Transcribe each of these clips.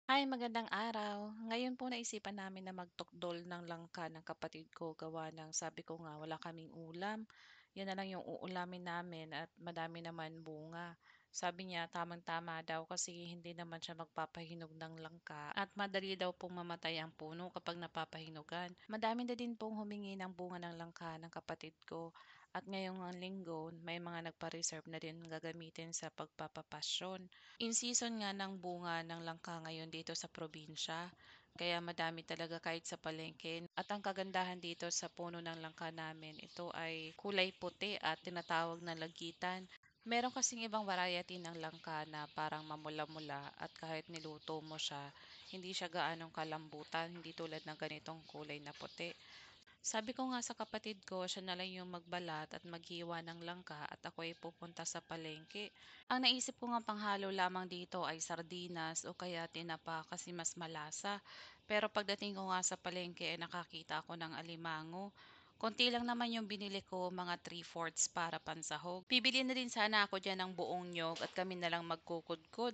Hi, magandang araw. Ngayon po naisipan namin na magtukdol ng langka ng kapatid ko gawa ng sabi ko nga wala kaming ulam. Yan na lang yung uulamin namin at madami naman bunga. Sabi niya tamang-tama daw kasi hindi naman siya magpapahinog ng langka at madali daw pong mamatay ang puno kapag napapahinugan. Madami na din pong humingi ng bunga ng langka ng kapatid ko at ngayong linggo may mga nagpa-reserve na din gagamitin sa pagpapapasyon. In season nga ng bunga ng langka ngayon dito sa probinsya, kaya madami talaga kahit sa palengke. At ang kagandahan dito sa puno ng langka namin, ito ay kulay puti at tinatawag na lagitan. Meron kasing ibang variety ng langka na parang mamula-mula at kahit niluto mo siya, hindi siya gaanong kalambutan, hindi tulad ng ganitong kulay na puti. Sabi ko nga sa kapatid ko, siya na lang yung magbalat at maghiwa ng langka at ako ay pupunta sa palengke. Ang naisip ko nga panghalo lamang dito ay sardinas o kaya tinapa kasi mas malasa. Pero pagdating ko nga sa palengke ay nakakita ako ng alimango. Konti lang naman yung binili ko, mga 3/4 para pansahog. Bibili na din sana ako dyan ng buong nyog at kami na lang magkukudkod.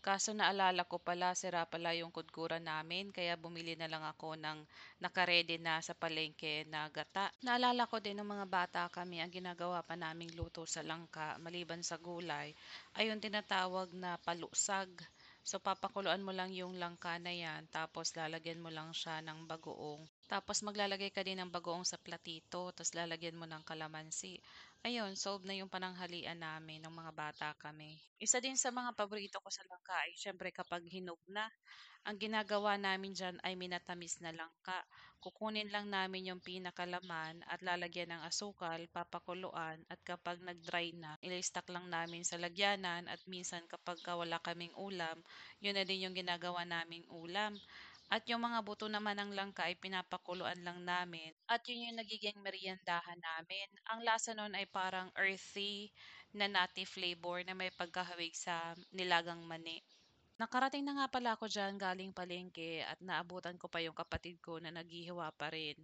Kaso naalala ko pala, sira pala yung kudkuran namin, kaya bumili na lang ako ng nakaredy na sa palengke na gata. Naalala ko din nung mga bata kami, ang ginagawa pa naming luto sa langka, maliban sa gulay, ay yung tinatawag na palusag. So papakuluan mo lang yung langka na yan, tapos lalagyan mo lang siya ng bagoong. Tapos maglalagay ka din ng bagoong sa platito, tapos lalagyan mo ng kalamansi. Ayun, solve na yung pananghalian namin ng mga bata kami. Isa din sa mga paborito ko sa langka ay syempre kapag hinog na. Ang ginagawa namin diyan ay minatamis na langka. Kukunin lang namin yung pinakalaman at lalagyan ng asukal, papakuluan at kapag nag-dry na, stock lang namin sa lagyanan at minsan kapag wala kaming ulam, yun na din yung ginagawa naming ulam. At yung mga buto naman ng langka ay pinapakuluan lang namin at yun yung nagiging meriendahan namin. Ang lasa nun ay parang earthy na nutty flavor na may pagkahawig sa nilagang mani. Nakarating na nga pala ako diyan galing palengke at naabutan ko pa yung kapatid ko na naghihiwa pa rin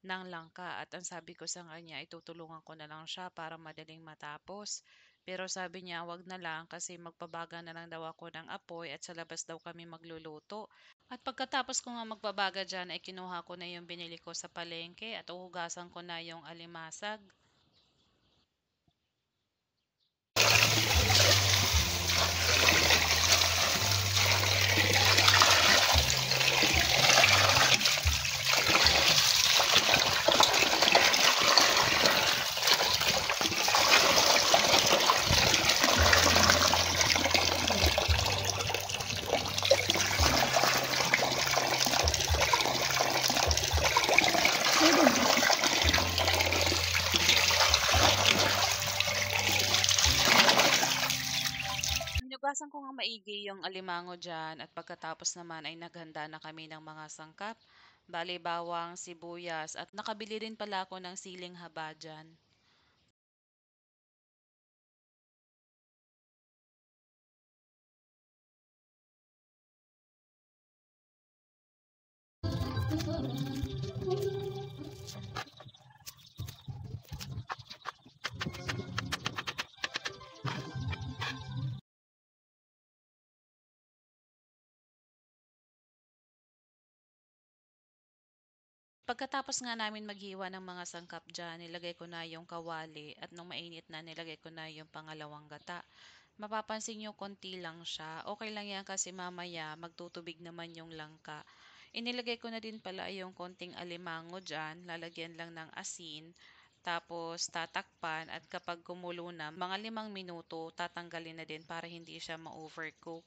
ng langka at ang sabi ko sa kanya ay tutulungan ko na lang siya para madaling matapos. Pero sabi niya wag na lang kasi magpabaga na lang daw ako ng apoy at sa labas daw kami magluluto. At pagkatapos ko nga magbabaga diyan ay kinuha ko na yung binili ko sa palengke at uhugasan ko na yung alimasag. Hinugasan ko nga maigi yung alimango diyan at pagkatapos naman ay naghanda na kami ng mga sangkap, bale bawang, sibuyas at nakabili rin pala ako ng siling haba diyan. Pagkatapos nga namin maghiwa ng mga sangkap diyan, nilagay ko na yung kawali at nung mainit na nilagay ko na yung pangalawang gata. Mapapansin niyo konti lang siya. Okay lang yan kasi mamaya magtutubig naman yung langka. Inilagay ko na din pala yung konting alimango diyan, lalagyan lang ng asin, tapos tatakpan at kapag kumulo na, mga 5 minuto, tatanggalin na din para hindi siya ma-overcook.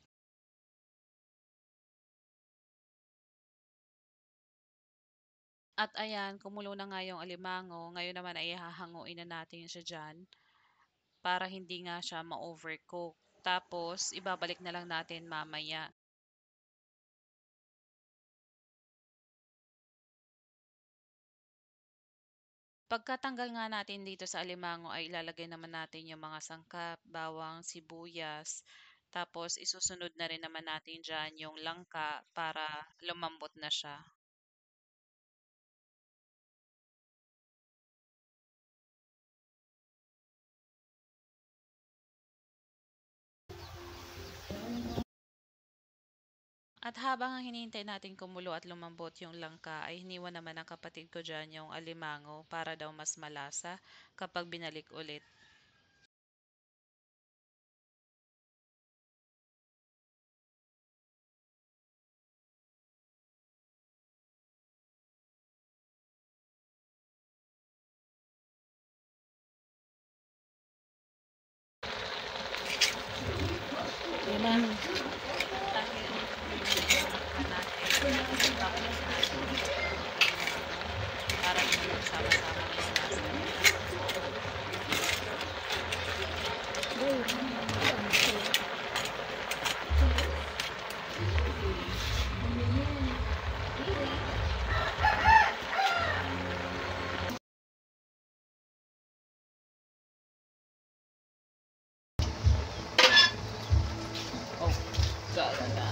At ayan, kumulo na nga yung alimango, ngayon naman ay hahanguin na natin siya diyan para hindi nga siya ma-overcook. Tapos ibabalik na lang natin mamaya. Pagkatanggal nga natin dito sa alimango ay ilalagay naman natin yung mga sangkap, bawang, sibuyas, tapos isusunod na rin naman natin diyan yung langka para lumambot na siya. At habang ang hinihintay natin kumulo at lumambot yung langka ay hiniwan naman ng kapatid ko dyan yung alimango para daw mas malasa kapag binalik ulit. 'Di ba? Dahil hinihintay natin babalik natin yung alimango para naman magsama-sama na yung lasa nila. Oh, talaga.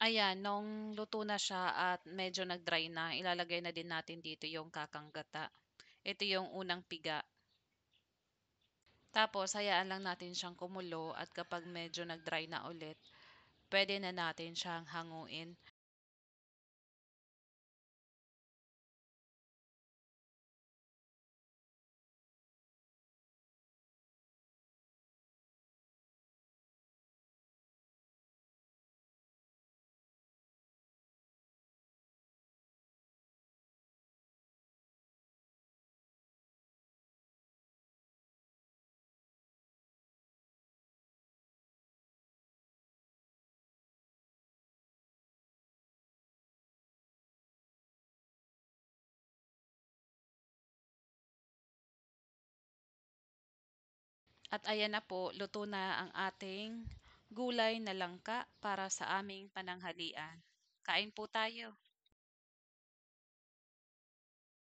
Ayan, nung luto na siya at medyo nag-dry na, ilalagay na din natin dito yung kakang gata. Ito yung unang piga. Tapos hayaan lang natin siyang kumulo at kapag medyo nag-dry na ulit, pwede na natin siyang hanguin. At ayan na po, luto na ang ating gulay na langka para sa aming pananghalian. Kain po tayo.